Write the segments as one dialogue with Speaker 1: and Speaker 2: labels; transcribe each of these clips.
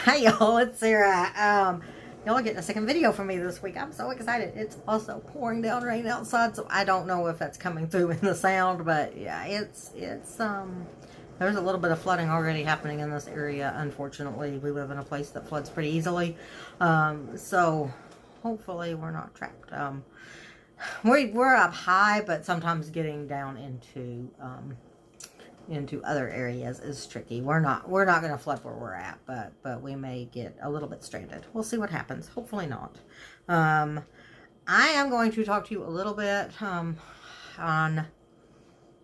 Speaker 1: Hi y'all, it's Sarah. Y'all are getting a second video from me this week. I'm so excited. It's also pouring down rain outside, so I don't know if that's coming through in the sound, but yeah, it's there's a little bit of flooding already happening in this area. Unfortunately, we live in a place that floods pretty easily. So hopefully we're not trapped. We're up high, but sometimes getting down into other areas is tricky. We're not going to flood where we're at, but we may get a little bit stranded. We'll see what happens. Hopefully not. I am going to talk to you a little bit on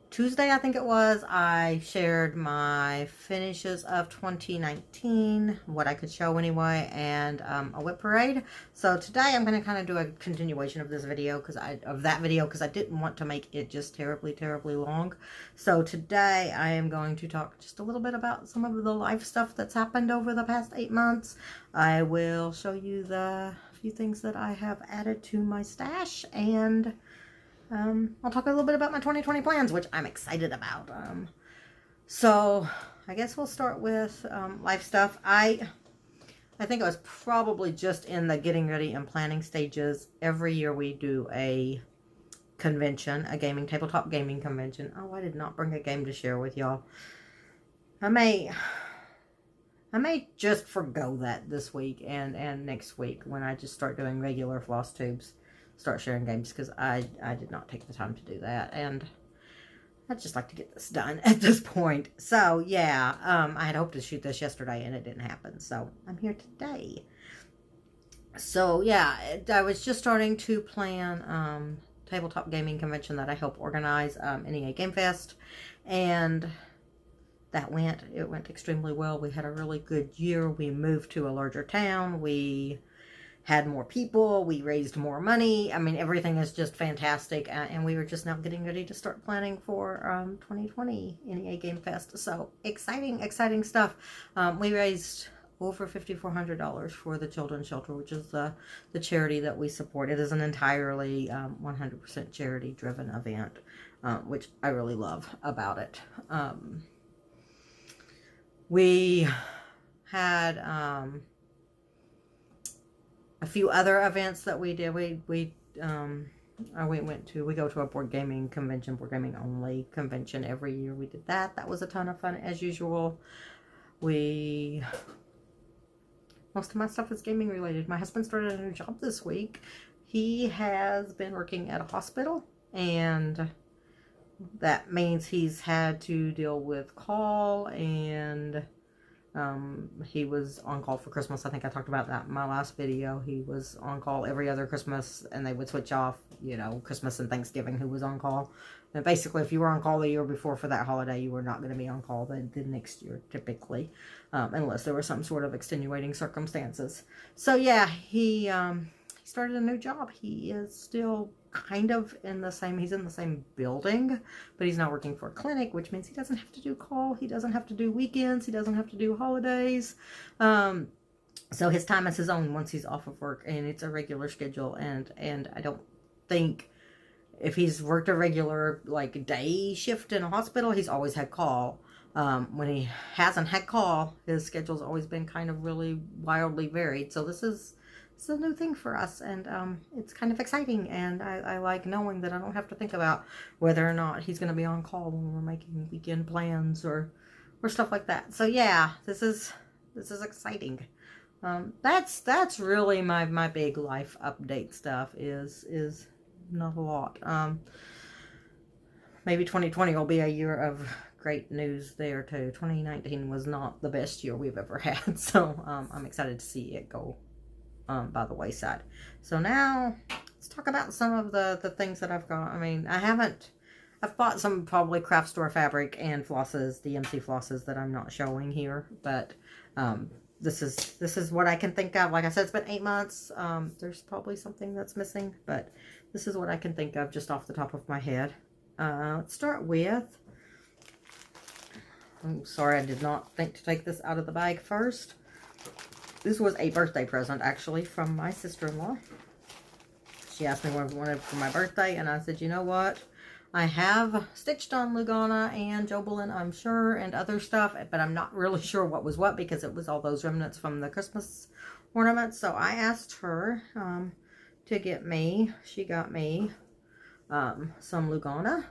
Speaker 1: Tuesday, I think it was. I shared my finishes of 2019, what I could show anyway, and a whip parade. So today I'm going to kind of do a continuation of this video because I didn't want to make it just terribly long. So today I am going to talk just a little bit about some of the life stuff that's happened over the past 8 months. I will show you the few things that I have added to my stash, and I'll talk a little bit about my 2020 plans, which I'm excited about. So I guess we'll start with life stuff. I think I was probably just in the getting ready and planning stages. Every year we do a convention, a tabletop gaming convention. Oh, I did not bring a game to share with y'all. I may just forgo that this week and next week when I just start doing regular FlossTubes. Start sharing games, because I did not take the time to do that, and I'd just like to get this done at this point. So yeah, I had hoped to shoot this yesterday and it didn't happen, so I'm here today. So yeah, I was just starting to plan tabletop gaming convention that I help organize, NEA Game Fest, and it went extremely well. We had a really good year. We moved to a larger town. We had more people, we raised more money. I mean, everything is just fantastic, and we were just now getting ready to start planning for 2020 NEA Game Fest. So exciting stuff. We raised over $5,400 for the Children's Shelter, which is the charity that we support. It is an entirely 100% charity-driven event, which I really love about it. We had a few other events that we did. We go to a board gaming convention, board gaming only convention every year. We did that. That was a ton of fun as usual. Most of my stuff is gaming related. My husband started a new job this week. He has been working at a hospital, and that means he's had to deal with call, and he was on call for Christmas. I think I talked about that in my last video. He was on call every other Christmas, and they would switch off, Christmas and Thanksgiving, who was on call. And basically, if you were on call the year before for that holiday, you were not going to be on call the next year, typically, unless there were some sort of extenuating circumstances. So yeah, he started a new job. He is still kind of he's in the same building, but he's not working for a clinic, which means he doesn't have to do call, he doesn't have to do weekends, he doesn't have to do holidays. So his time is his own once he's off of work, and it's a regular schedule, and I don't think if he's worked a regular day shift in a hospital, he's always had call. When he hasn't had call, his schedule's always been kind of really wildly varied. So this is a new thing for us, and it's kind of exciting, and I like knowing that I don't have to think about whether or not he's going to be on call when we're making weekend plans or stuff like that. So yeah, this is exciting. That's really my big life update stuff. Is not a lot. Maybe 2020 will be a year of great news there too. 2019 was not the best year we've ever had, so I'm excited to see it go by the wayside. So now let's talk about some of the things that I've got. I mean, I've bought some probably craft store fabric and flosses, DMC flosses, that I'm not showing here, but this is what I can think of. Like I said, it's been 8 months. There's probably something that's missing, but this is what I can think of just off the top of my head. Let's start with, I'm sorry, I did not think to take this out of the bag first. This was a birthday present, actually, from my sister-in-law. She asked me what I wanted for my birthday, and I said, you know what? I have stitched on Lugana and Jobelin, I'm sure, and other stuff, but I'm not really sure what was what because it was all those remnants from the Christmas ornaments. So I asked her to get me, she got me some Lugana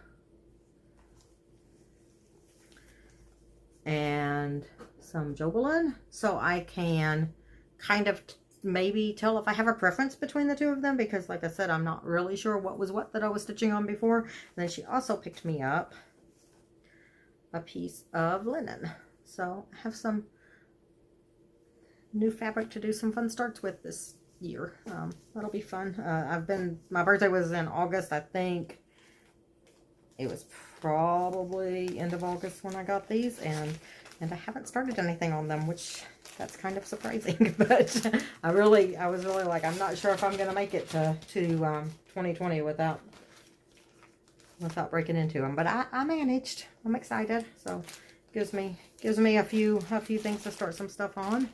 Speaker 1: and some Jobelin, so I can kind of maybe tell if I have a preference between the two of them, because like I said, I'm not really sure what was what that I was stitching on before. And then she also picked me up a piece of linen, so I have some new fabric to do some fun starts with this year. That'll be fun. My birthday was in August. I think it was probably end of August when I got these, and I haven't started anything on them, which that's kind of surprising. But I was really like, I'm not sure if I'm gonna make it to 2020 without breaking into them. But I managed. I'm excited. So gives me a few things to start some stuff on.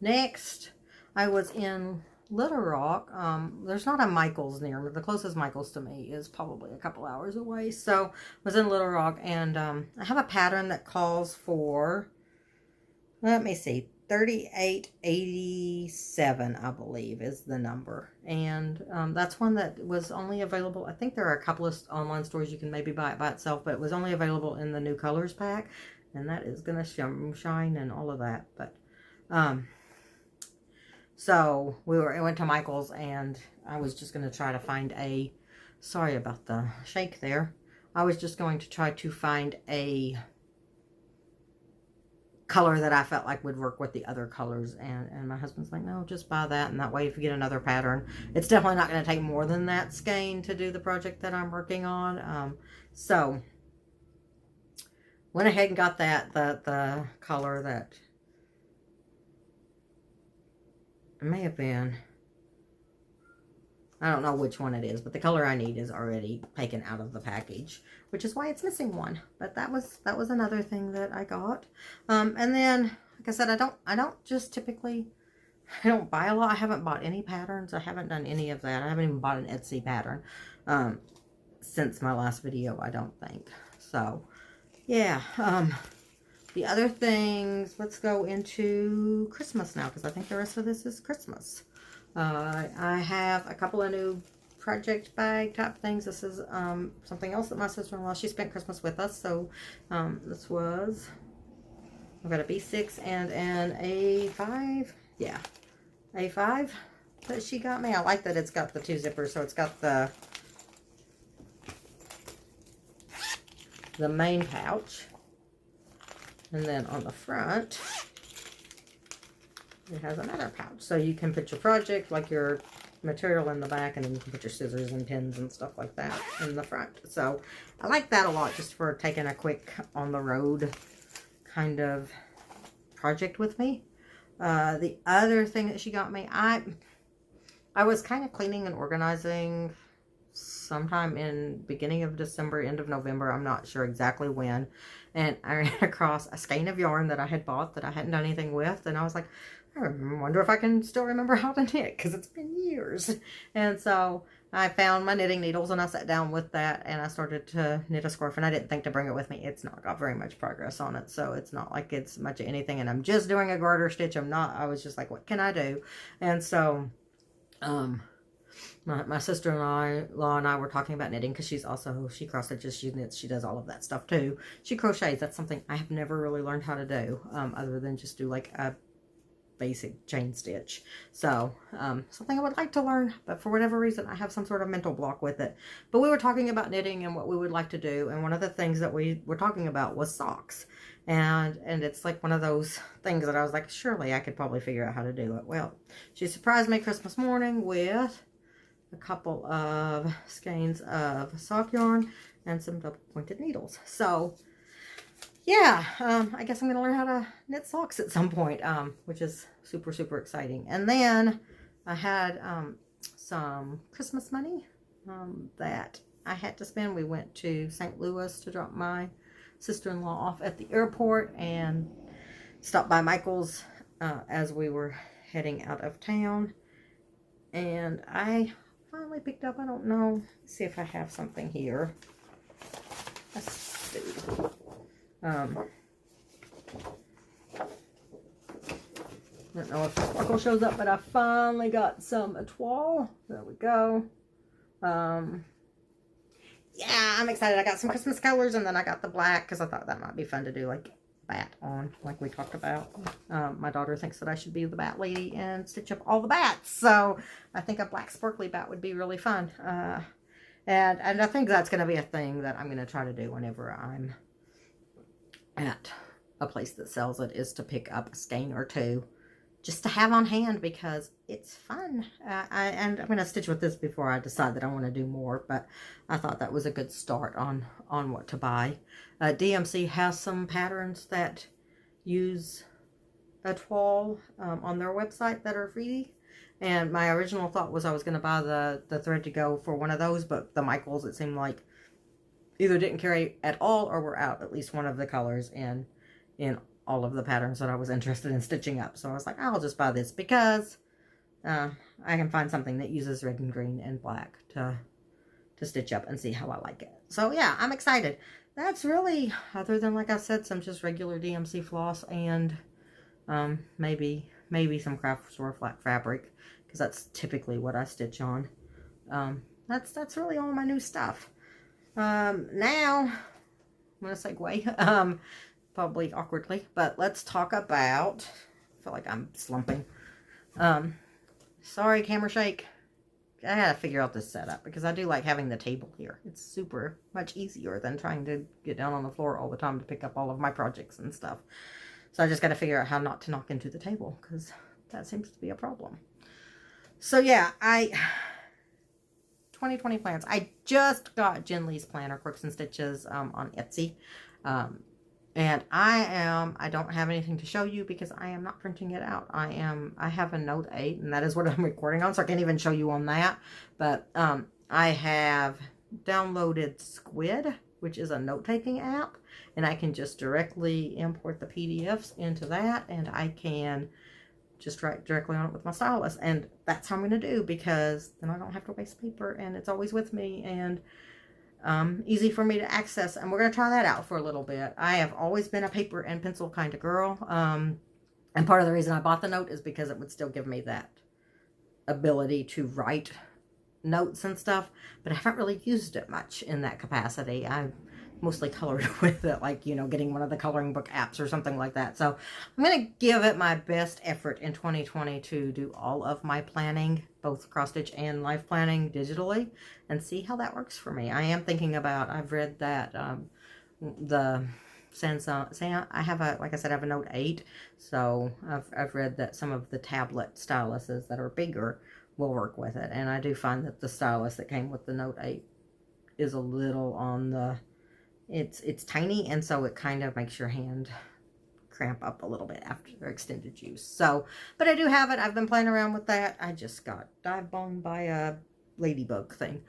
Speaker 1: Next, I was in Little Rock. There's not a Michael's near me. The closest Michael's to me is probably a couple hours away. So I was in Little Rock, and I have a pattern that calls for, let me see, 3887, I believe, is the number. And that's one that was only available. I think there are a couple of online stores you can maybe buy it by itself, but it was only available in the new colors pack. And that is going to shine and all of that. But so I went to Michael's, and I was just going to try to find sorry about the shake there. I was just going to try to find a color that I felt like would work with the other colors. And my husband's like, no, just buy that. And that way, if you get another pattern, it's definitely not going to take more than that skein to do the project that I'm working on. So went ahead and got the color that it may have been, I don't know which one it is, but the color I need is already taken out of the package, which is why it's missing one. But that was another thing that I got. And then, like I said, I don't just typically, I don't buy a lot. I haven't bought any patterns. I haven't done any of that. I haven't even bought an Etsy pattern since my last video, I don't think. So yeah, the other things, let's go into Christmas now, because I think the rest of this is Christmas. I have a couple of new project bag type things. This is something else that my sister-in-law, she spent Christmas with us. So this was, I've got a B6 and an A5. Yeah, A5 that she got me. I like that it's got the two zippers. So it's got the main pouch. And then on the front, it has another pouch. So you can put your project, like your material, in the back, and then you can put your scissors and pins and stuff like that in the front. So I like that a lot, just for taking a quick on-the-road kind of project with me. The other thing that she got me, I was kind of cleaning and organizing sometime in beginning of December, end of November, I'm not sure exactly when, and I ran across a skein of yarn that I had bought that I hadn't done anything with, and I was like, I wonder if I can still remember how to knit, because it's been years. And so I found my knitting needles, and I sat down with that, and I started to knit a scarf, and I didn't think to bring it with me. It's not got very much progress on it, so it's not like it's much of anything, and I'm just doing a garter stitch. I was just like, what can I do? And so my sister-in-law and I were talking about knitting, because she cross stitches, she knits, she does all of that stuff too. She crochets. That's something I have never really learned how to do, other than just do like a basic chain stitch. So something I would like to learn, but for whatever reason I have some sort of mental block with it. But we were talking about knitting and what we would like to do, and one of the things that we were talking about was socks. And it's like one of those things that I was like, surely I could probably figure out how to do it. Well, she surprised me Christmas morning with a couple of skeins of sock yarn and some double pointed needles. So yeah, I guess I'm going to learn how to knit socks at some point, which is super, super exciting. And then I had some Christmas money that I had to spend. We went to St. Louis to drop my sister-in-law off at the airport and stopped by Michael's as we were heading out of town. And I finally finally picked up. I don't know. Let's see if I have something here. Let's see. I don't know if the sparkle shows up, but I finally got some Etoile. There we go. Yeah, I'm excited. I got some Christmas colors, and then I got the black because I thought that might be fun to do, like bat on, like we talked about. My daughter thinks that I should be the bat lady and stitch up all the bats, so I think a black sparkly bat would be really fun. And I think that's going to be a thing that I'm going to try to do whenever I'm at a place that sells it, is to pick up a skein or two just to have on hand because it's fun. And I'm going to stitch with this before I decide that I want to do more, but I thought that was a good start on what to buy. DMC has some patterns that use a toile on their website that are free. And my original thought was I was going to buy the thread to go for one of those, but the Michaels, it seemed like, either didn't carry at all or were out at least one of the colors in all of the patterns that I was interested in stitching up. So I was like, I'll just buy this because I can find something that uses red and green and black to stitch up and see how I like it. So yeah, I'm excited. That's really, other than, like I said, some just regular DMC floss and maybe some craft store flat fabric, because that's typically what I stitch on. That's really all my new stuff. Now I'm gonna segue probably awkwardly, but let's talk about, I feel like I'm slumping. Sorry, camera shake. I had to figure out this setup because I do like having the table here. It's super much easier than trying to get down on the floor all the time to pick up all of my projects and stuff. So I just got to figure out how not to knock into the table, because that seems to be a problem. So yeah, 2020 plans. I just got Jen Lee's planner, Crooks and Stitches, on Etsy. And I don't have anything to show you because I am not printing it out. I have a Note 8, and that is what I'm recording on, so I can't even show you on that. But I have downloaded Squid, which is a note-taking app, and I can just directly import the PDFs into that, and I can just write directly on it with my stylus. And that's how I'm going to do, because then I don't have to waste paper, and it's always with me, and easy for me to access. And we're going to try that out for a little bit. I have always been a paper and pencil kind of girl. And part of the reason I bought the Note is because it would still give me that ability to write notes and stuff, but I haven't really used it much in that capacity. I mostly colored with it, like, you know, getting one of the coloring book apps or something like that. So I'm going to give it my best effort in 2020 to do all of my planning, both cross stitch and life planning, digitally, and see how that works for me. I am thinking about, I've read that the Samsung, I have a, like I said, I have a Note 8, so I've read that some of the tablet styluses that are bigger will work with it, and I do find that the stylus that came with the Note 8 is a little on the, it's tiny, and so it kind of makes your hand cramp up a little bit after extended use. So, but I do have it. I've been playing around with that. I just got dive bombed by a ladybug thing.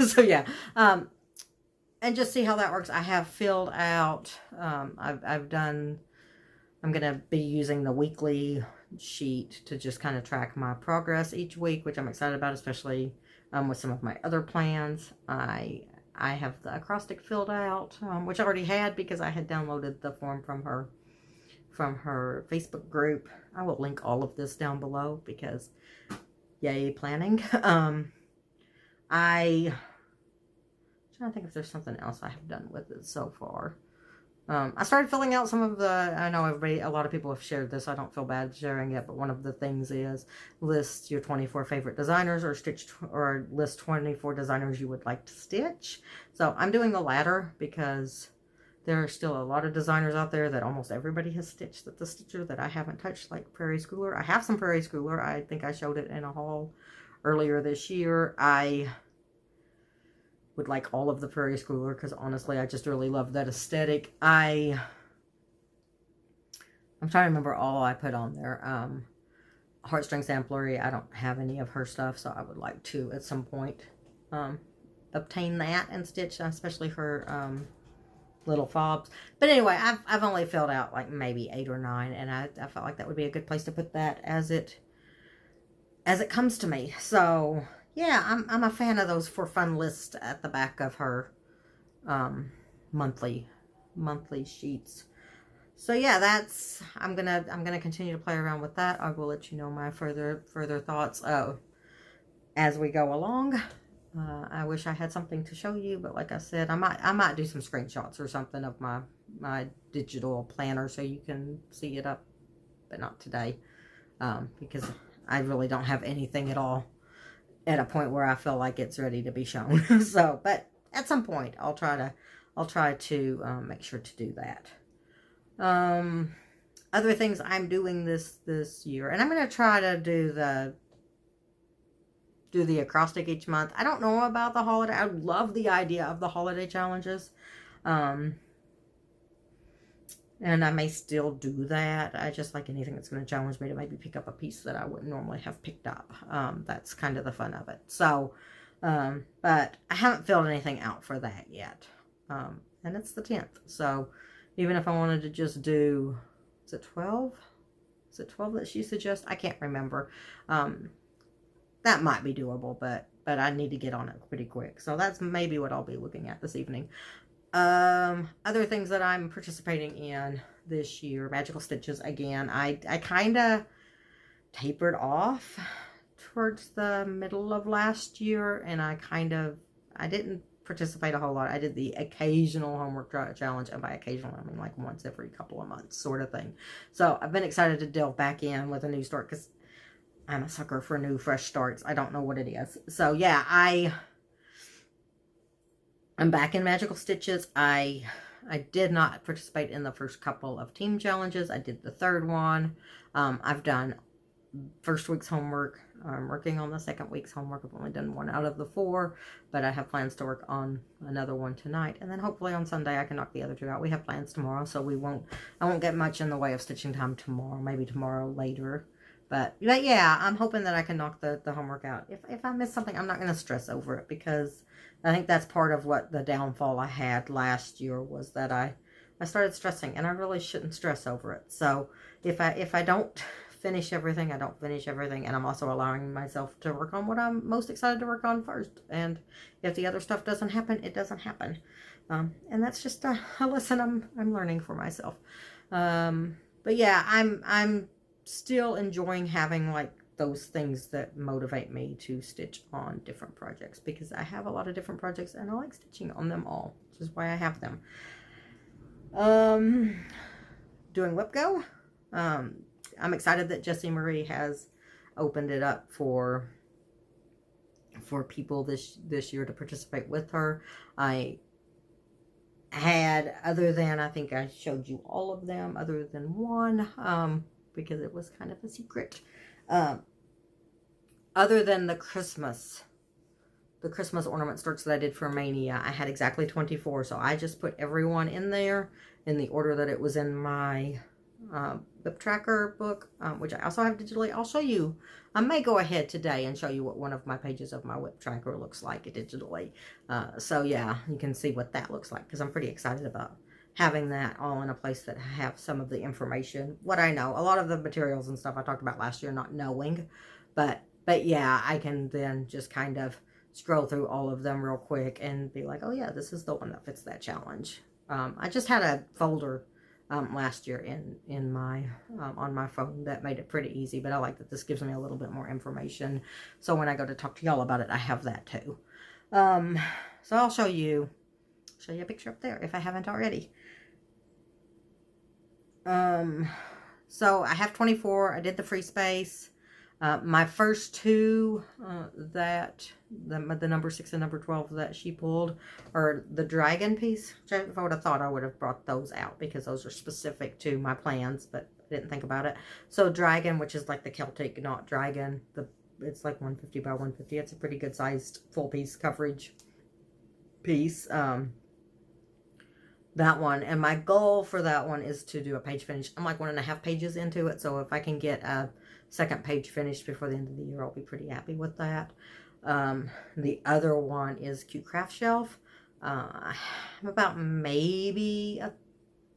Speaker 1: So yeah, and just see how that works. I have filled out, I've done, I'm going to be using the weekly sheet to just kind of track my progress each week, which I'm excited about, especially with some of my other plans. I have the acrostic filled out, which I already had because I had downloaded the form from her Facebook group. I will link all of this down below because yay planning. I'm trying to think if there's something else I have done with it so far. I started filling out some of the, I know a lot of people have shared this, I don't feel bad sharing it, but one of the things is list your 24 favorite designers, or list 24 designers you would like to stitch. So I'm doing the latter because there are still a lot of designers out there that almost everybody has stitched at the stitcher that I haven't touched, like Prairie Schooler. I have some Prairie Schooler. I think I showed it in a haul earlier this year. I would like all of the Prairie Schooler because honestly I just really love that aesthetic. I'm trying to remember all I put on there. Heartstring Samplery, I don't have any of her stuff, so I would like to at some point obtain that and stitch, especially her little fobs. But anyway, I've only filled out like maybe 8 or 9, and I felt like that would be a good place to put that as it comes to me. So yeah, I'm a fan of those for fun lists at the back of her monthly sheets. So yeah, I'm gonna continue to play around with that. I will let you know my further thoughts as we go along. I wish I had something to show you, but like I said, I might do some screenshots or something of my digital planner so you can see it up, but not today, because I really don't have anything at all at a point where I feel like it's ready to be shown. So, but at some point, I'll try to make sure to do that. Other things I'm doing this year, and I'm going to try to do the acrostic each month. I don't know about the holiday. I love the idea of the holiday challenges. And I may still do that. I just like anything that's going to challenge me to maybe pick up a piece that I wouldn't normally have picked up. That's kind of the fun of it. So, but I haven't filled anything out for that yet. And it's the 10th. So even if I wanted to just do, is it 12? Is it 12 that she suggests? I can't remember. That might be doable, but I need to get on it pretty quick. So that's maybe what I'll be looking at this evening. Other things that I'm participating in this year, magical stitches again. I kind of tapered off towards the middle of last year, and I didn't participate a whole lot. I did the occasional homework challenge, and by occasional I mean like once every couple of months sort of thing. So I've been excited to delve back in with a new start because I'm a sucker for new fresh starts. I don't know what it is. So yeah, I'm back in magical stitches. I did not participate in the first couple of team challenges. I did the third one. I've done first week's homework. I'm working on the second week's homework. I've only done one out of the 4, but I have plans to work on another one tonight. And then hopefully on Sunday I can knock the other 2 out. We have plans tomorrow, so I won't get much in the way of stitching time tomorrow. Maybe tomorrow later. But yeah, I'm hoping that I can knock the homework out. If I miss something, I'm not going to stress over it, because I think that's part of what the downfall I had last year was that I started stressing, and I really shouldn't stress over it. So if I don't finish everything, I don't finish everything, and I'm also allowing myself to work on what I'm most excited to work on first. And if the other stuff doesn't happen, it doesn't happen. And that's just a lesson I'm learning for myself. But yeah, I'm still enjoying having like those things that motivate me to stitch on different projects, because I have a lot of different projects and I like stitching on them all, which is why I have them. Doing WIPGO. I'm excited that Jessie Marie has opened it up for people this year to participate with her. I had, other than, I think I showed you all of them other than one, because it was kind of a secret. Other than the Christmas ornament starts that I did for Mania, I had exactly 24. So I just put everyone in there in the order that it was in my WIP tracker book, which I also have digitally. I'll show you. I may go ahead today and show you what one of my pages of my WIP tracker looks like digitally. So yeah, you can see what that looks like, because I'm pretty excited about having that all in a place that I have some of the information, what I know. A lot of the materials and stuff I talked about last year, not knowing, but yeah, I can then just kind of scroll through all of them real quick and be like, oh yeah, this is the one that fits that challenge. I just had a folder last year in my on my phone that made it pretty easy, but I like that this gives me a little bit more information, so when I go to talk to y'all about it, I have that too. So I'll show you a picture up there if I haven't already. So I have 24. I did the free space. My first 2 the number 6 and number 12 that she pulled are the dragon piece. If I would have thought, I would have brought those out, because those are specific to my plans, but I didn't think about it. So dragon, which is like the Celtic knot dragon, it's like 150 by 150. It's a pretty good sized full piece coverage piece. That one, and my goal for that one is to do a page finish. I'm like 1.5 pages into it, so if I can get a second page finished before the end of the year, I'll be pretty happy with that. The other one is Cute Craft Shelf. I'm about maybe a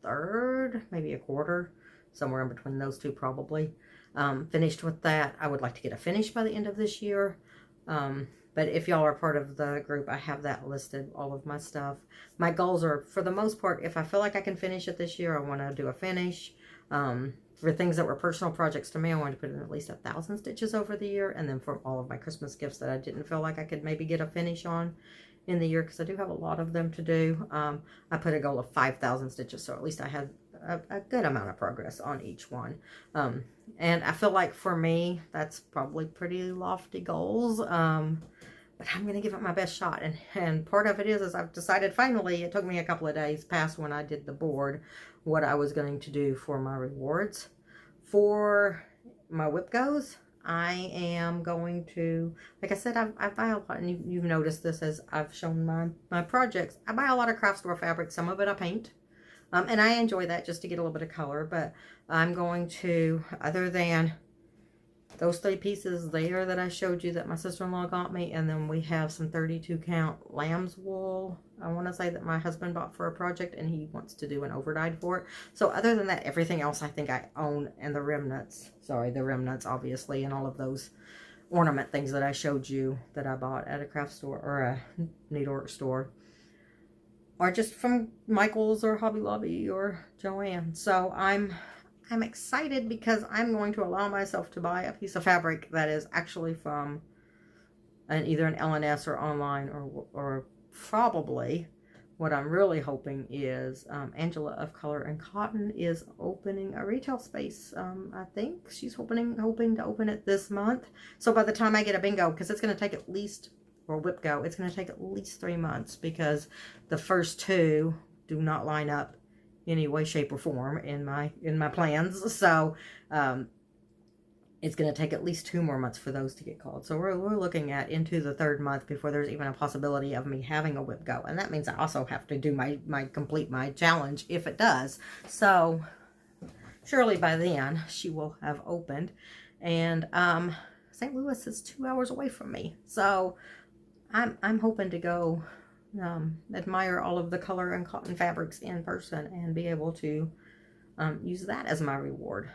Speaker 1: third, maybe a quarter, somewhere in between those two probably. Finished with that. I would like to get a finish by the end of this year. But if y'all are part of the group, I have that listed, all of my stuff. My goals are, for the most part, if I feel like I can finish it this year, I want to do a finish. For things that were personal projects to me, I wanted to put in at least 1,000 stitches over the year. And then for all of my Christmas gifts that I didn't feel like I could maybe get a finish on in the year, because I do have a lot of them to do, I put a goal of 5,000 stitches. So at least I had a good amount of progress on each one. And I feel like for me, that's probably pretty lofty goals. But I'm going to give it my best shot. And part of it is I've decided finally, it took me a couple of days past when I did the board, what I was going to do for my rewards. For my whip goes, I am going to, like I said, I buy a lot, and you've noticed this as I've shown my projects. I buy a lot of craft store fabric. Some of it I paint. And I enjoy that just to get a little bit of color. But I'm going to, other than those 3 pieces there that I showed you that my sister-in-law got me, and then we have some 32 count lamb's wool, I want to say, that my husband bought for a project, and he wants to do an overdyed for it. So other than that, everything else I think I own, and the remnants, obviously, and all of those ornament things that I showed you that I bought at a craft store or a needlework store, or just from Michael's or Hobby Lobby or Joann. So I'm excited because I'm going to allow myself to buy a piece of fabric that is actually from either an LNS or online, or probably what I'm really hoping is Angela of Color and Cotton is opening a retail space. I think she's hoping to open it this month. So by the time I get a bingo, because it's going to take at least, or whip go, it's going to take at least 3 months, because the first 2 do not line up any way, shape, or form in my plans. So it's going to take at least 2 more months for those to get called. So we're looking at into the 3rd month before there's even a possibility of me having a whip go. And that means I also have to do complete my challenge if it does. So surely by then she will have opened. And St. Louis is 2 hours away from me. So I'm hoping to go admire all of the color and cotton fabrics in person and be able to use that as my reward.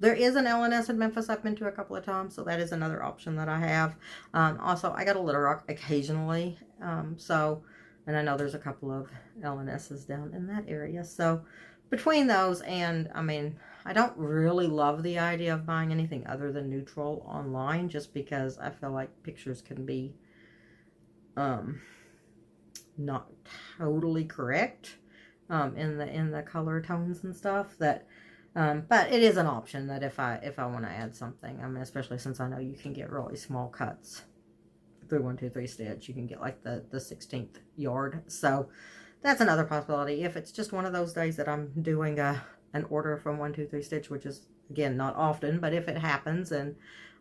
Speaker 1: There is an LNS in Memphis I've been to a couple of times, so that is another option that I have. Also, I got a Little Rock occasionally, and I know there's a couple of LNSs down in that area. So between those, and I mean, I don't really love the idea of buying anything other than neutral online, just because I feel like pictures can be not totally correct in the color tones and stuff, that but it is an option that if I want to add something, I mean, especially since I know you can get really small cuts through 1, 2, 3 stitch, you can get like the 16th yard. So that's another possibility. If it's just one of those days that I'm doing an order from 1, 2, 3 stitch, which is again not often, but if it happens and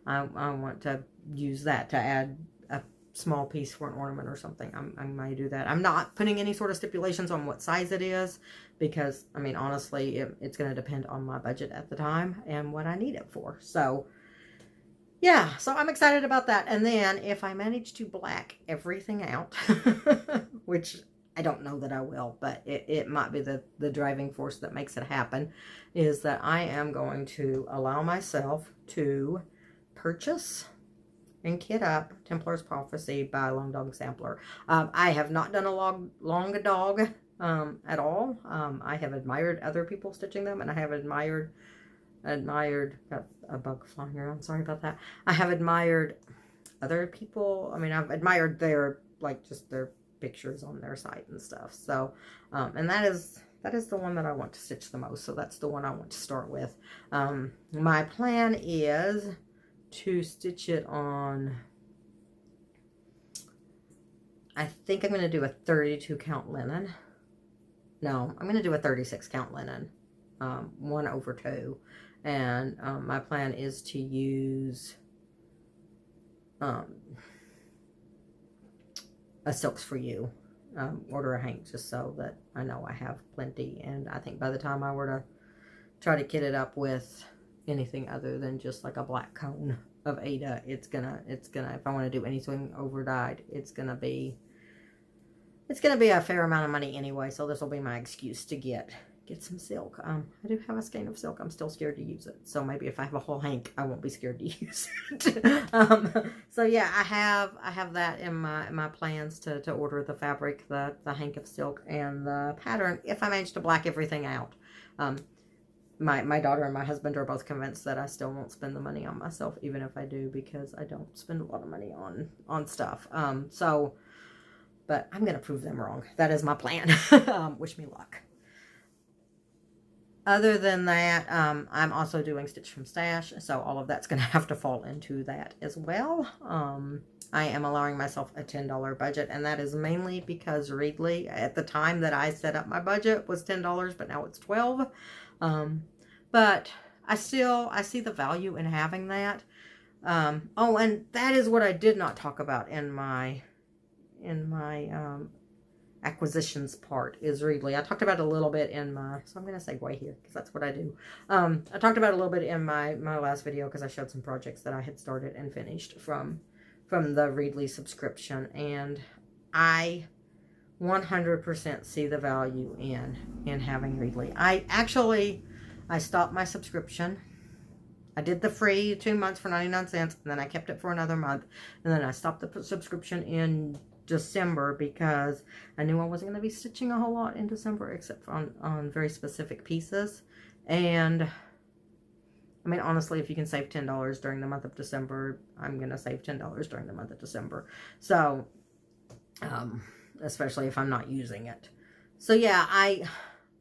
Speaker 1: I want to use that to add a small piece for an ornament or something, I might do that. I'm not putting any sort of stipulations on what size it is, because I mean, honestly, it's going to depend on my budget at the time and what I need it for. So yeah, so I'm excited about that. And then if I manage to black everything out, which I don't know that I will, but it might be the driving force that makes it happen, is that I am going to allow myself to purchase and kit up Templar's Prophecy by Long Dog Sampler. I have not done a long dog at all. I have admired other people stitching them, and I have admired, got a bug flying around, sorry about that. I have admired other people. I mean, I've admired their, like, just their pictures on their site and stuff. So, and that is the one that I want to stitch the most. So that's the one I want to start with. My plan is to stitch it on, I think I'm going to do a 32 count linen. No, I'm going to do a 36 count linen, 1/2. And my plan is to use a Silks for You order a hank, just so that I know I have plenty. And I think by the time I were to try to kit it up with anything other than just like a black cone of Ada, it's gonna, if I want to do anything over dyed, it's gonna be a fair amount of money anyway. So this will be my excuse to get get some silk. I do have a skein of silk. I'm still scared to use it. So maybe if I have a whole hank, I won't be scared to use it. So yeah, I have that in my plans to order the fabric, the hank of silk, and the pattern if I manage to black everything out. My daughter and my husband are both convinced that I still won't spend the money on myself, even if I do, because I don't spend a lot of money on stuff. But I'm gonna prove them wrong. That is my plan. Wish me luck. Other than that, I'm also doing Stitch from Stash, so all of that's going to have to fall into that as well. I am allowing myself a $10 budget, and that is mainly because Readly, at the time that I set up my budget, was $10, but now it's $12. But I see the value in having that. Oh, and that is what I did not talk about in my acquisitions part is Readly. I talked about it a little bit in my, so I'm going to segue here because that's what I do. I talked about it a little bit in my last video because I showed some projects that I had started and finished from the Readly subscription, and I 100% see the value in having Readly. I stopped my subscription. I did the free 2 months for 99 cents, and then I kept it for another month, and then I stopped the subscription in December because I knew I wasn't going to be stitching a whole lot in December except on very specific pieces. And I mean, honestly, if you can save $10 during the month of December, I'm going to save $10 during the month of December. So, especially if I'm not using it. So yeah, I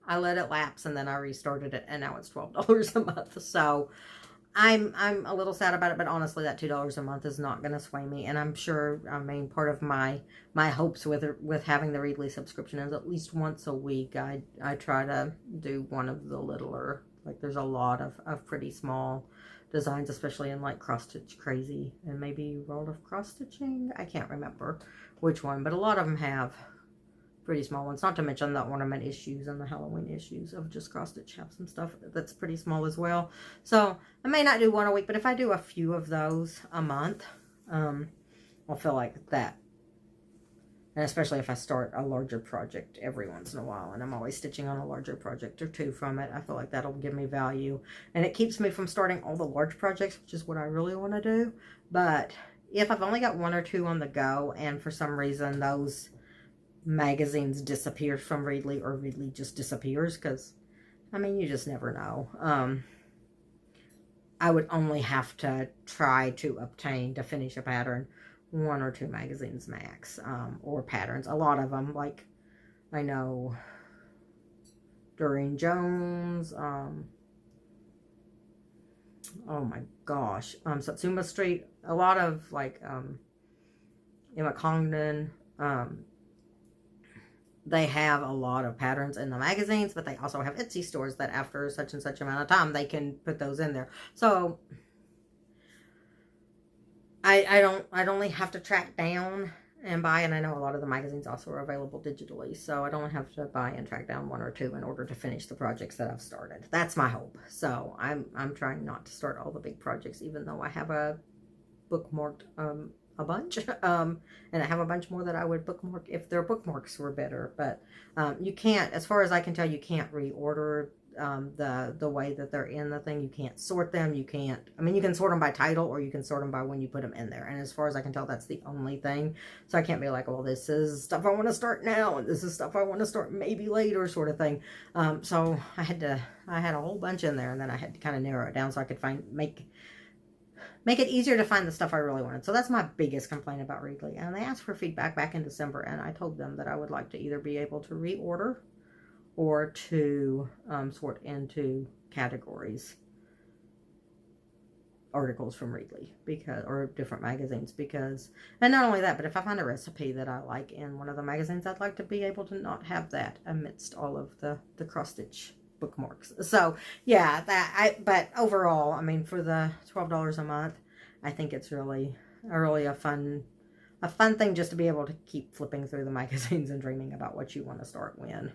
Speaker 1: let it lapse and then I restarted it, and now it's $12 a month. So I'm a little sad about it, but honestly, that $2 a month is not going to sway me. And I'm sure, I mean, part of my hopes with having the Readly subscription is at least once a week, I try to do one of the littler, like there's a lot of pretty small designs, especially in like Cross Stitch Crazy and maybe World of Cross Stitching. I can't remember which one, but a lot of them have pretty small ones, not to mention the ornament issues and the Halloween issues of just Cross Stitch have some stuff that's pretty small as well. So I may not do one a week, but if I do a few of those a month, I'll feel like that. And especially if I start a larger project every once in a while, and I'm always stitching on a larger project or two from it, I feel like that'll give me value. And it keeps me from starting all the large projects, which is what I really want to do. But if I've only got one or two on the go, and for some reason those magazines disappear from Readly, or Readly just disappears, because I mean, you just never know. I would only have to try to obtain, to finish a pattern, 1 or 2 magazines max, or patterns. A lot of them, like I know Doreen Jones, oh my gosh, Satsuma Street, a lot of like Emma Congdon, they have a lot of patterns in the magazines, but they also have Etsy stores that after such and such amount of time, they can put those in there. So I'd only have to track down and buy, and I know a lot of the magazines also are available digitally, so I'd only have to buy and track down 1 or 2 in order to finish the projects that I've started. That's my hope. So I'm trying not to start all the big projects, even though I have a bookmarked a bunch, and I have a bunch more that I would bookmark if their bookmarks were better. But you can't, as far as I can tell, you can't reorder the way that they're in the thing. You can't sort them. You can't, I mean, you can sort them by title, or you can sort them by when you put them in there. And as far as I can tell, that's the only thing. So I can't be like, well, this is stuff I want to start now, and this is stuff I want to start maybe later, sort of thing. So I had a whole bunch in there, and then I had to kind of narrow it down so I could make it easier to find the stuff I really wanted. So that's my biggest complaint about Readly. And they asked for feedback back in December, and I told them that I would like to either be able to reorder or to sort into categories articles from Readly, or different magazines, because, and not only that, but if I find a recipe that I like in one of the magazines, I'd like to be able to not have that amidst all of the cross-stitch bookmarks. So yeah, but overall, I mean, for the $12 a month, I think it's really a fun thing just to be able to keep flipping through the magazines and dreaming about what you want to start when.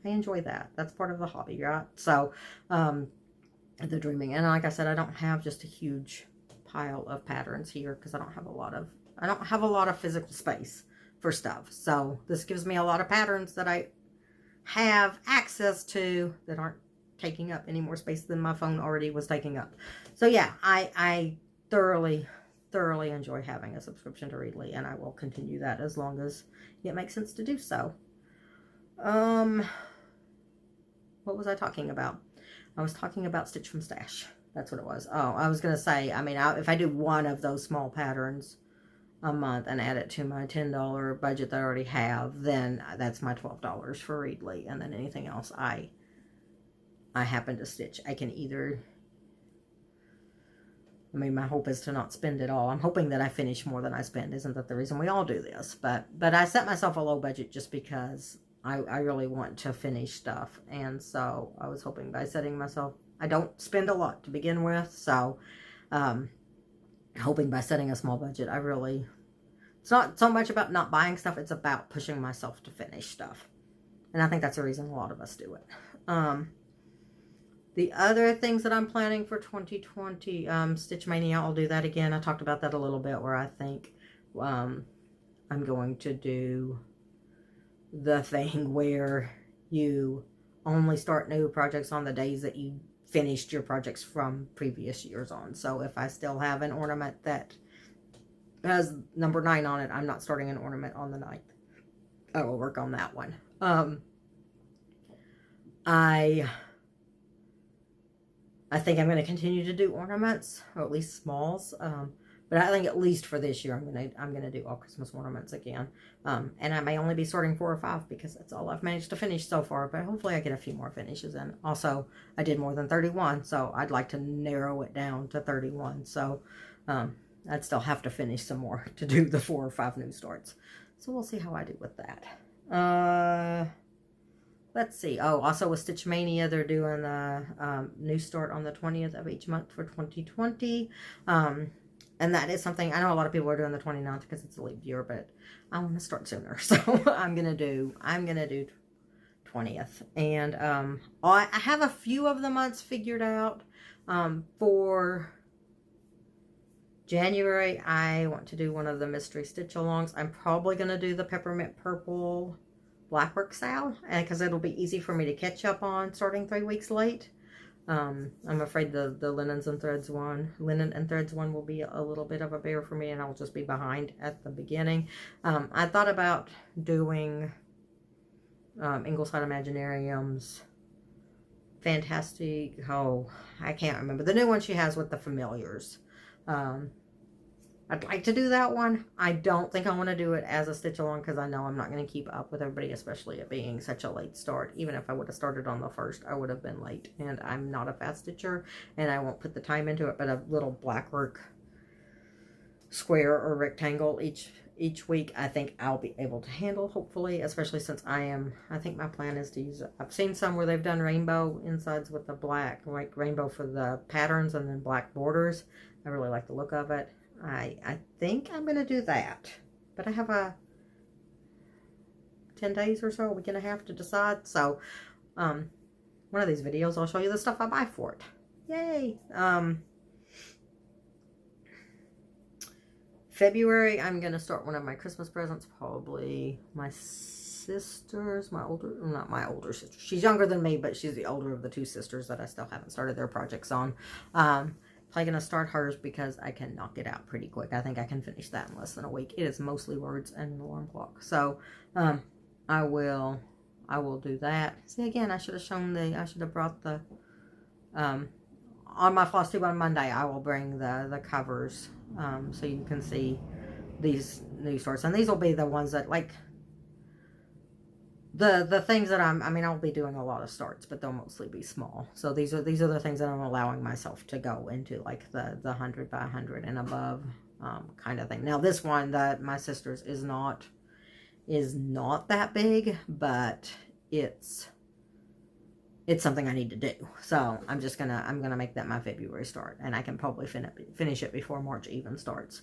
Speaker 1: I enjoy that. That's part of the hobby, right? So the dreaming, and like I said, I don't have just a huge pile of patterns here because I don't have a lot of physical space for stuff. So this gives me a lot of patterns that I have access to that aren't taking up any more space than my phone already was taking up. So yeah, I thoroughly enjoy having a subscription to Readly, and I will continue that as long as it makes sense to do so. What was I talking about? I was talking about Stitch from Stash. That's what it was. Oh, I was going to say, I mean, if I do one of those small patterns a month and add it to my $10 budget that I already have, then that's my $12 for Readly. And then anything else I happen to stitch, I can either, I mean, my hope is to not spend it all. I'm hoping that I finish more than I spend. Isn't that the reason we all do this? But I set myself a low budget just because I really want to finish stuff. And so I was hoping by setting myself, I don't spend a lot to begin with. So hoping by setting a small budget, it's not so much about not buying stuff. It's about pushing myself to finish stuff. And I think that's the reason a lot of us do it. The other things that I'm planning for 2020, Stitch Mania, I'll do that again. I talked about that a little bit, where I think I'm going to do the thing where you only start new projects on the days that you finished your projects from previous years on. So if I still have an ornament that has number 9 on it, I'm not starting an ornament on the 9th. I will work on that one. I think I'm going to continue to do ornaments, or at least smalls. But I think at least for this year, I'm gonna do all Christmas ornaments again. And I may only be sorting 4 or 5 because that's all I've managed to finish so far. But hopefully I get a few more finishes in. Also, I did more than 31, so I'd like to narrow it down to 31. So I'd still have to finish some more to do the 4 or 5 new starts. So we'll see how I do with that. Let's see. Oh, also with Stitch Mania, they're doing a new start on the 20th of each month for 2020. And that is something, I know a lot of people are doing the 29th because it's a leap year, but I want to start sooner. So I'm going to do 20th. And I have a few of the months figured out. For January, I want to do one of the mystery stitch alongs. I'm probably going to do the peppermint purple blackwork sal, because it'll be easy for me to catch up on starting 3 weeks late. I'm afraid the linen and threads one will be a little bit of a bear for me, and I'll just be behind at the beginning. I thought about doing Ingleside Imaginarium's fantastic, I can't remember the new one she has with the familiars. I'd like to do that one. I don't think I want to do it as a stitch along because I know I'm not going to keep up with everybody, especially it being such a late start. Even if I would have started on the 1st, I would have been late, and I'm not a fast stitcher, and I won't put the time into it. But a little blackwork square or rectangle each week, I think I'll be able to handle, hopefully, especially since I think my plan is to use it. I've seen some where they've done rainbow insides with the black, like rainbow for the patterns and then black borders. I really like the look of it. I think I'm going to do that, but I have 10 days or so, a week and a half to decide. So, one of these videos, I'll show you the stuff I buy for it. Yay! February, I'm going to start one of my Christmas presents, probably my sister's, not my older sister. She's younger than me, but she's the older of the 2 sisters that I still haven't started their projects on. Probably going to start hers because I can knock it out pretty quick. I think I can finish that in less than a week. It is mostly words and an alarm clock. So, I will do that. See, again, I should have brought the, on my FlossTube on Monday, I will bring the covers, so you can see these new starts. And these will be the ones that, like, the things that I'll be doing a lot of starts, but they'll mostly be small. So these are the things that I'm allowing myself to go into, like the 100 by 100 and above kind of thing. Now this one that my sister's is not that big, but it's something I need to do. So I'm gonna make that my February start, and I can probably finish it before March even starts.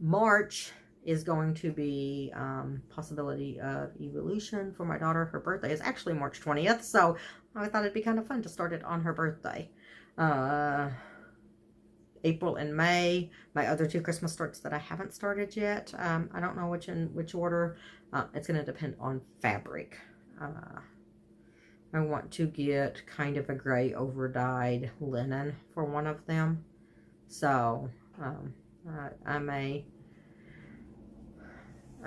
Speaker 1: March is going to be possibility of evolution for my daughter. Her birthday is actually March 20th, so I thought it'd be kind of fun to start it on her birthday. April and May, my other 2 Christmas starts that I haven't started yet. I don't know which order. It's going to depend on fabric. I want to get kind of a gray over-dyed linen for one of them. So,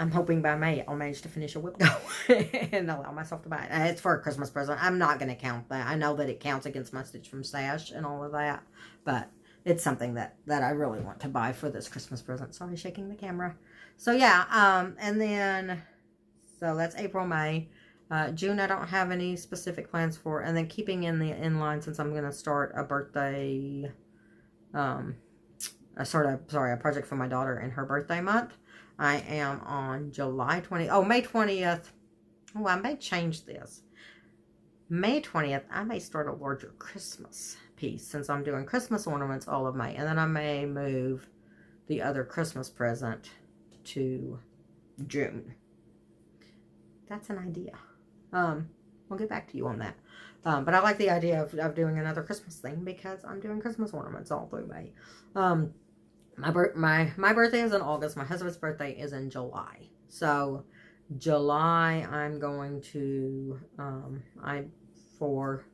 Speaker 1: I'm hoping by May I'll manage to finish a whip go and allow myself to buy it. It's for a Christmas present. I'm not going to count that. I know that it counts against my Stitch from Stash and all of that, but it's something that I really want to buy for this Christmas present. Sorry, shaking the camera. So yeah, and then, so that's April, May. June, I don't have any specific plans for, and then keeping in the inline, since I'm going to start a birthday, a project for my daughter in her birthday month. I am on May 20th. Oh, I may change this. May 20th, I may start a larger Christmas piece, since I'm doing Christmas ornaments all of May. And then I may move the other Christmas present to June. That's an idea. We'll get back to you on that. But I like the idea of doing another Christmas thing, because I'm doing Christmas ornaments all through May. My birthday is in August. My husband's birthday is in July. So July, I'm going to, for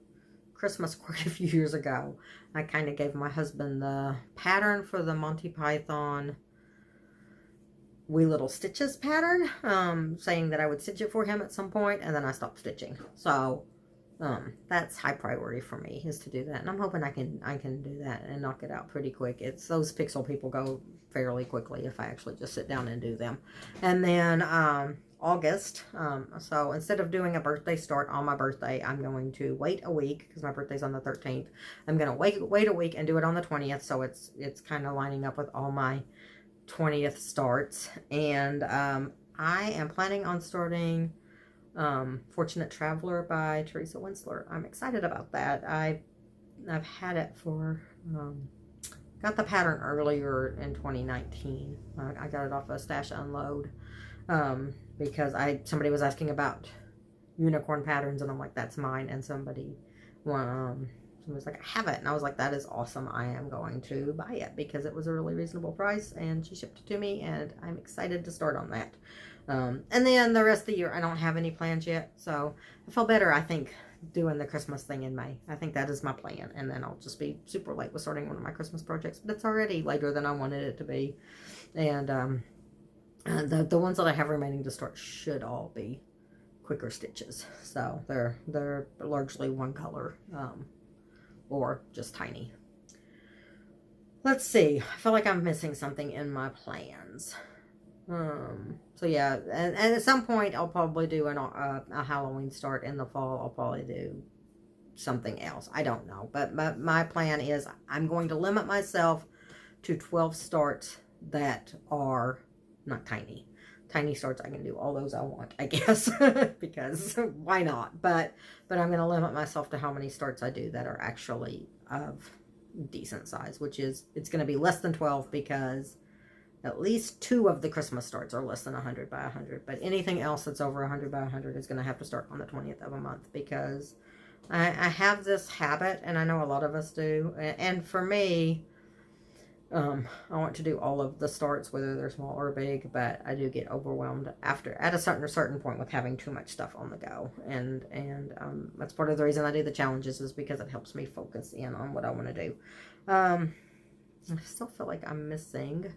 Speaker 1: Christmas quite a few years ago, I kind of gave my husband the pattern for the Monty Python Wee Little Stitches pattern, saying that I would stitch it for him at some point, and then I stopped stitching. So that's high priority for me, is to do that, and I'm hoping I can do that and knock it out pretty quick. It's those pixel people go fairly quickly if I actually just sit down and do them. And then August, so instead of doing a birthday start on my birthday, I'm going to wait a week, because my birthday's on the 13th. I'm gonna wait a week and do it on the 20th, so it's kind of lining up with all my 20th starts. And I am planning on starting Fortunate Traveler by Teresa Winsler. I'm excited about that. I've had it for, got the pattern earlier in 2019. I got it off a Stash Unload, because somebody was asking about unicorn patterns, and I'm like, that's mine. And somebody was like, I have it, and I was like, that is awesome. I am going to buy it, because it was a really reasonable price, and she shipped it to me, and I'm excited to start on that. And then the rest of the year, I don't have any plans yet, so I feel better, I think, doing the Christmas thing in May. I think that is my plan, and then I'll just be super late with starting one of my Christmas projects, but it's already later than I wanted it to be. And the ones that I have remaining to start should all be quicker stitches, so they're largely one color, or just tiny. Let's see, I feel like I'm missing something in my plans. So yeah, and at some point I'll probably do a Halloween start in the fall. I'll probably do something else. I don't know, but my plan is I'm going to limit myself to 12 starts that are not tiny. Tiny starts, I can do all those I want, I guess, because why not? But I'm going to limit myself to how many starts I do that are actually of decent size, which is, it's going to be less than 12, because at least 2 of the Christmas starts are less than 100 by 100. But anything else that's over 100 by 100 is going to have to start on the 20th of a month, because I have this habit, and I know a lot of us do. And for me, I want to do all of the starts, whether they're small or big, but I do get overwhelmed at a certain point with having too much stuff on the go. And that's part of the reason I do the challenges, is because it helps me focus in on what I want to do. I still feel like I'm missing.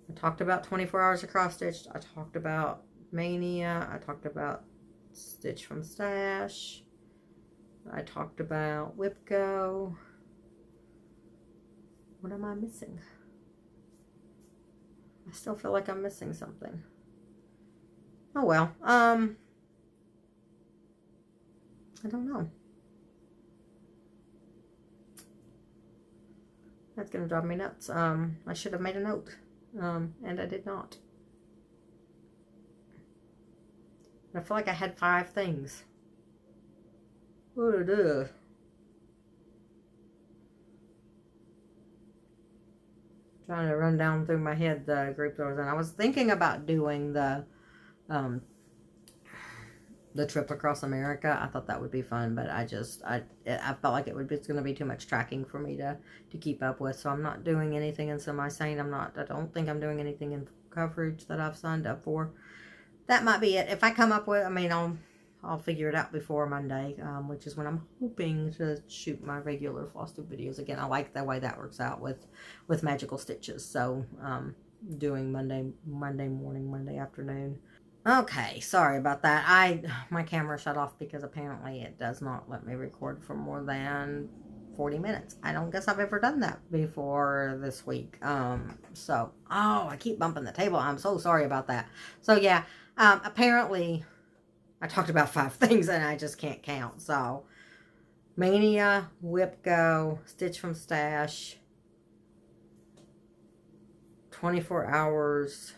Speaker 1: I talked about 24 hours of cross stitched. I talked about Mania. I talked about Stitch from Stash. I talked about Whip Go. What am I missing? I still feel like I'm missing something. Oh well. I don't know. That's gonna drive me nuts. I should have made a note. And I did not. I feel like I had 5 things. Trying to run down through my head the group that I was in. I was thinking about doing the trip across America. I thought that would be fun, but I felt like it's going to be too much tracking for me to keep up with. So I'm not doing anything in semi-sane. I don't think I'm doing anything in coverage that I've signed up for. That might be it. If I come up with, I'll I'll figure it out before Monday, which is when I'm hoping to shoot my regular FlossTube videos again. I like the way that works out with magical stitches. So doing Monday morning, Monday afternoon. Okay, sorry about that. My camera shut off because apparently it does not let me record for more than 40 minutes. I don't guess I've ever done that before this week. Oh, I keep bumping the table. I'm so sorry about that. So yeah, apparently I talked about 5 things and I just can't count. So Mania, Whip Go, Stitch from Stash, 24 hours.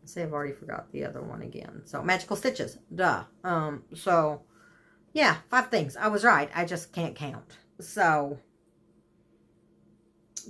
Speaker 1: See, I've already forgot the other one again. So Magical Stitches, duh. So yeah, 5 things. I was right. I just can't count. So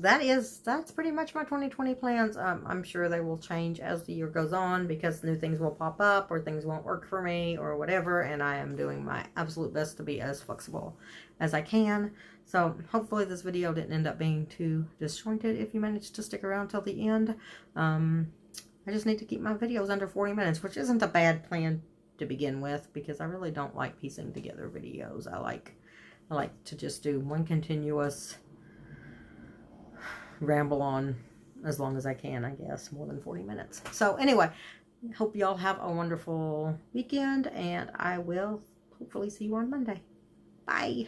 Speaker 1: that's pretty much my 2020 plans. I'm sure they will change as the year goes on because new things will pop up or things won't work for me or whatever, and I am doing my absolute best to be as flexible as I can. So hopefully this video didn't end up being too disjointed if you managed to stick around till the end. I just need to keep my videos under 40 minutes, which isn't a bad plan to begin with because I really don't like piecing together videos. I like to just do one continuous ramble on as long as I can, I guess, more than 40 minutes. So anyway, hope y'all have a wonderful weekend, and I will hopefully see you on Monday. Bye.